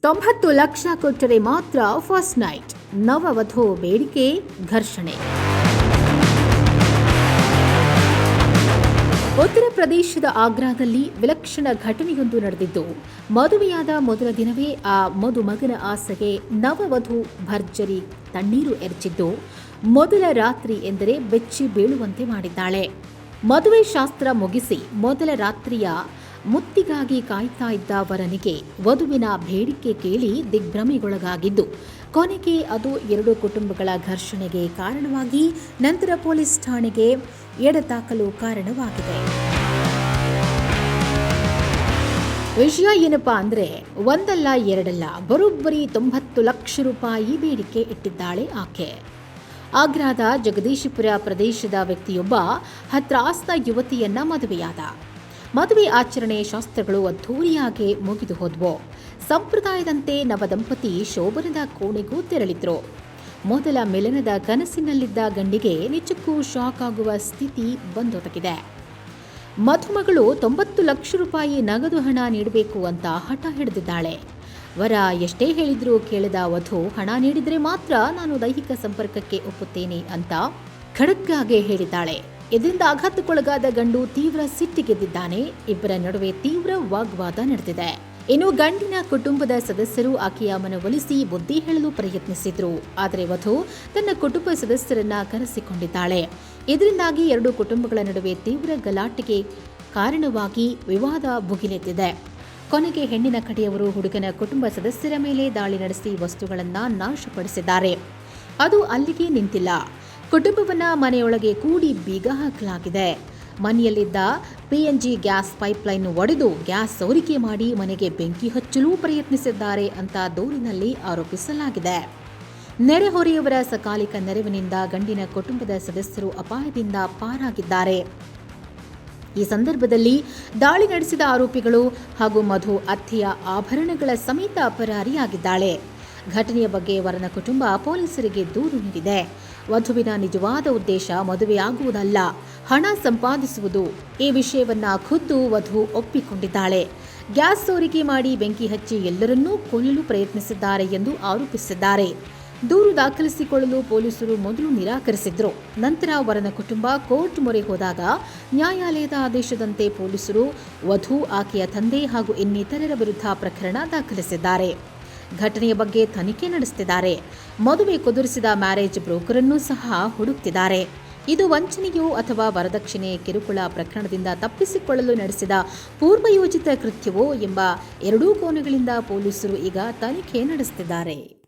90 ಲಕ್ಷ ಕೊಟ್ಟರೆ ಮಾತ್ರ first night. ನವವಧು ಬೇಡಿಕೆ ಘರ್ಷಣೆ. ಉತ್ತರ ಪ್ರದೇಶದ ಆಗ್ರಾದಲ್ಲಿ ವಿಲಕ್ಷಣ ಘಟನೆಯೊಂದು ನಡೆದಿದ್ದು, ಮದುವೆಯಾದ ಮೊದಲ ದಿನವೇ ಆ ಮದುಮಗನ ಆಸೆಗೆ ನವವಧು ಭರ್ಜರಿ ತಣ್ಣೀರು ಎರಚಿದ್ದು, ಮೊದಲ ರಾತ್ರಿ ಎಂದರೆ ಬೆಚ್ಚಿ ಬೀಳುವಂತೆ ಮಾಡಿದ್ದಾಳೆ. ಮದುವೆ ಶಾಸ್ತ್ರ ಮುಗಿಸಿ ಮೊದಲ ರಾತ್ರಿಯ ಮುತ್ತಿಗಾಗಿ ಕಾಯ್ತಾ ಇದ್ದ ವರನಿಗೆ ವಧುವಿನ ಬೇಡಿಕೆ ಕೇಳಿ ದಿಗ್ಭ್ರಮೆಗೊಳಗಾಗಿದ್ದು, ಕೊನೆಗೆ ಅದು ಎರಡು ಕುಟುಂಬಗಳ ಘರ್ಷಣೆಗೆ ಕಾರಣವಾಗಿ ನಂತರ ಪೊಲೀಸ್ ಠಾಣೆಗೆ ಎಡತಾಕಲು ಕಾರಣವಾಗಿದೆ. ವಿಷಯ ಏನಪ್ಪಾ ಅಂದ್ರೆ, ಒಂದಲ್ಲ ಎರಡಲ್ಲ, ಬರೋಬ್ಬರಿ 90 ಲಕ್ಷ ರೂಪಾಯಿ ಬೇಡಿಕೆ ಇಟ್ಟಿದ್ದಾಳೆ ಆಕೆ. ಆಗ್ರಾದ ಜಗದೀಶಪುರ ಪ್ರದೇಶದ ವ್ಯಕ್ತಿಯೊಬ್ಬ ಹತ್ರಾಸ್ನ ಯುವತಿಯನ್ನ ಮದುವೆಯಾದ. ಮದುವೆ ಆಚರಣೆ ಶಾಸ್ತ್ರಗಳು ಅದ್ಧೂರಿಯಾಗಿ ಮುಗಿದು ಹೋದ್ವು. ಸಂಪ್ರದಾಯದಂತೆ ನವದಂಪತಿ ಶೋಭನದ ಕೋಣೆಗೂ ತೆರಳಿದ್ರು. ಮೊದಲ ಮಿಲನದ ಕನಸಿನಲ್ಲಿದ್ದ ಗಂಡಿಗೆ ನಿಜಕ್ಕೂ ಶಾಕ್ ಆಗುವ ಸ್ಥಿತಿ ಬಂದೊದಗಿದೆ. ಮಧುಮಗಳು 90 ಲಕ್ಷ ರೂಪಾಯಿ ನಗದು ಹಣ ನೀಡಬೇಕು ಅಂತ ಹಠ ಹಿಡಿದಿದ್ದಾಳೆ. ವರ ಎಷ್ಟೇ ಹೇಳಿದ್ರೂ ಕೇಳದ ವಧು, ಹಣ ನೀಡಿದ್ರೆ ಮಾತ್ರ ನಾನು ದೈಹಿಕ ಸಂಪರ್ಕಕ್ಕೆ ಒಪ್ಪುತ್ತೇನೆ ಅಂತ ಖಡಕ್ಕಾಗೆ ಹೇಳಿದ್ದಾಳೆ. ಇದರಿಂದ ಆಘಾತಕ್ಕೊಳಗಾದ ಗಂಡು ತೀವ್ರ ಸಿಟ್ಟಿಗೆದ್ದಿದ್ದಾನೆ. ಇಬ್ಬರ ನಡುವೆ ತೀವ್ರ ವಾಗ್ವಾದ ನಡೆದಿದೆ. ಇನ್ನು ಗಂಡಿನ ಕುಟುಂಬದ ಸದಸ್ಯರು ಆಕೆಯ ಮನವೊಲಿಸಿ ಬುದ್ಧಿ ಹೇಳಲು ಪ್ರಯತ್ನಿಸಿದ್ರು. ಆದರೆ ವಧು ತನ್ನ ಕುಟುಂಬ ಸದಸ್ಯರನ್ನ ಕರೆಸಿಕೊಂಡಿದ್ದಾಳೆ. ಇದರಿಂದಾಗಿ ಎರಡು ಕುಟುಂಬಗಳ ನಡುವೆ ತೀವ್ರ ಗಲಾಟೆಗೆ ಕಾರಣವಾಗಿ ವಿವಾದ ಭುಗಿಲೆದ್ದಿದೆ. ಕೊನೆಗೆ ಹೆಣ್ಣಿನ ಕಡೆಯವರು ಹುಡುಗನ ಕುಟುಂಬ ಸದಸ್ಯರ ಮೇಲೆ ದಾಳಿ ನಡೆಸಿ ವಸ್ತುಗಳನ್ನು ನಾಶಪಡಿಸಿದ್ದಾರೆ. ಅದು ಅಲ್ಲಿಗೆ ನಿಂತಿಲ್ಲ. ಕುಟುಂಬವನ್ನ ಮನೆಯೊಳಗೆ ಕೂಡಿ ಬೀಗ ಹಾಕಲಾಗಿದೆ. ಮನೆಯಲ್ಲಿದ್ದ PNG ಗ್ಯಾಸ್ ಪೈಪ್ಲೈನ್ ಒಡೆದು ಗ್ಯಾಸ್ ಸೋರಿಕೆ ಮಾಡಿ ಮನೆಗೆ ಬೆಂಕಿ ಹಚ್ಚಲು ಪ್ರಯತ್ನಿಸಿದ್ದಾರೆ ಅಂತ ದೂರಿನಲ್ಲಿ ಆರೋಪಿಸಲಾಗಿದೆ. ನೆರೆಹೊರೆಯವರ ಸಕಾಲಿಕ ನೆರವಿನಿಂದ ಗಂಡಿನ ಕುಟುಂಬದ ಸದಸ್ಯರು ಅಪಾಯದಿಂದ ಪಾರಾಗಿದ್ದಾರೆ. ಈ ಸಂದರ್ಭದಲ್ಲಿ ದಾಳಿ ನಡೆಸಿದ ಆರೋಪಿಗಳು ಹಾಗೂ ಮಧು ಅತ್ತೆಯ ಆಭರಣಗಳ ಸಮೇತ ಪರಾರಿಯಾಗಿದ್ದಾಳೆ. ಘಟನೆಯ ಬಗ್ಗೆ ವರನ ಕುಟುಂಬ ಪೊಲೀಸರಿಗೆ ದೂರು ನೀಡಿದೆ. ವಧುವಿನ ನಿಜವಾದ ಉದ್ದೇಶ ಮದುವೆಯಾಗುವುದಲ್ಲ, ಹಣ ಸಂಪಾದಿಸುವುದು. ಈ ವಿಷಯವನ್ನ ಖುದ್ದು ವಧು ಒಪ್ಪಿಕೊಂಡಿದ್ದಾಳೆ. ಗ್ಯಾಸ್ ಸೋರಿಕೆ ಮಾಡಿ ಬೆಂಕಿ ಹಚ್ಚಿ ಎಲ್ಲರನ್ನೂ ಕೊಲ್ಲಲು ಪ್ರಯತ್ನಿಸಿದ್ದಾರೆ ಎಂದು ಆರೋಪಿಸಿದ್ದಾರೆ. ದೂರು ದಾಖಲಿಸಿಕೊಳ್ಳಲು ಪೊಲೀಸರು ಮೊದಲು ನಿರಾಕರಿಸಿದ್ರು. ನಂತರ ವರನ ಕುಟುಂಬ ಕೋರ್ಟ್ ಮೊರೆ ಹೋದಾಗ ನ್ಯಾಯಾಲಯದ ಆದೇಶದಂತೆ ಪೊಲೀಸರು ವಧು, ಆಕೆಯ ತಂದೆ ಹಾಗೂ ಇನ್ನಿತರರ ವಿರುದ್ಧ ಪ್ರಕರಣ ದಾಖಲಿಸಿದ್ದಾರೆ. ಘಟನೆಯ ಬಗ್ಗೆ ತನಿಖೆ ನಡೆಸುತ್ತಿದ್ದಾರೆ. ಮದುವೆ ಕುದುರಿಸಿದ ಮ್ಯಾರೇಜ್ ಬ್ರೋಕರ್ ಅನ್ನು ಸಹ ಹುಡುಕ್ತಿದ್ದಾರೆ. ಇದು ವಂಚನೆಯೋ ಅಥವಾ ವರದಕ್ಷಿಣೆ ಕಿರುಕುಳ ಪ್ರಕರಣದಿಂದ ತಪ್ಪಿಸಿಕೊಳ್ಳಲು ನಡೆಸಿದ ಪೂರ್ವಯೋಜಿತ ಕೃತ್ಯವೋ ಎಂಬ ಎರಡೂ ಕೋನಗಳಿಂದ ಪೊಲೀಸರು ಈಗ ತನಿಖೆ ನಡೆಸುತ್ತಿದ್ದಾರೆ.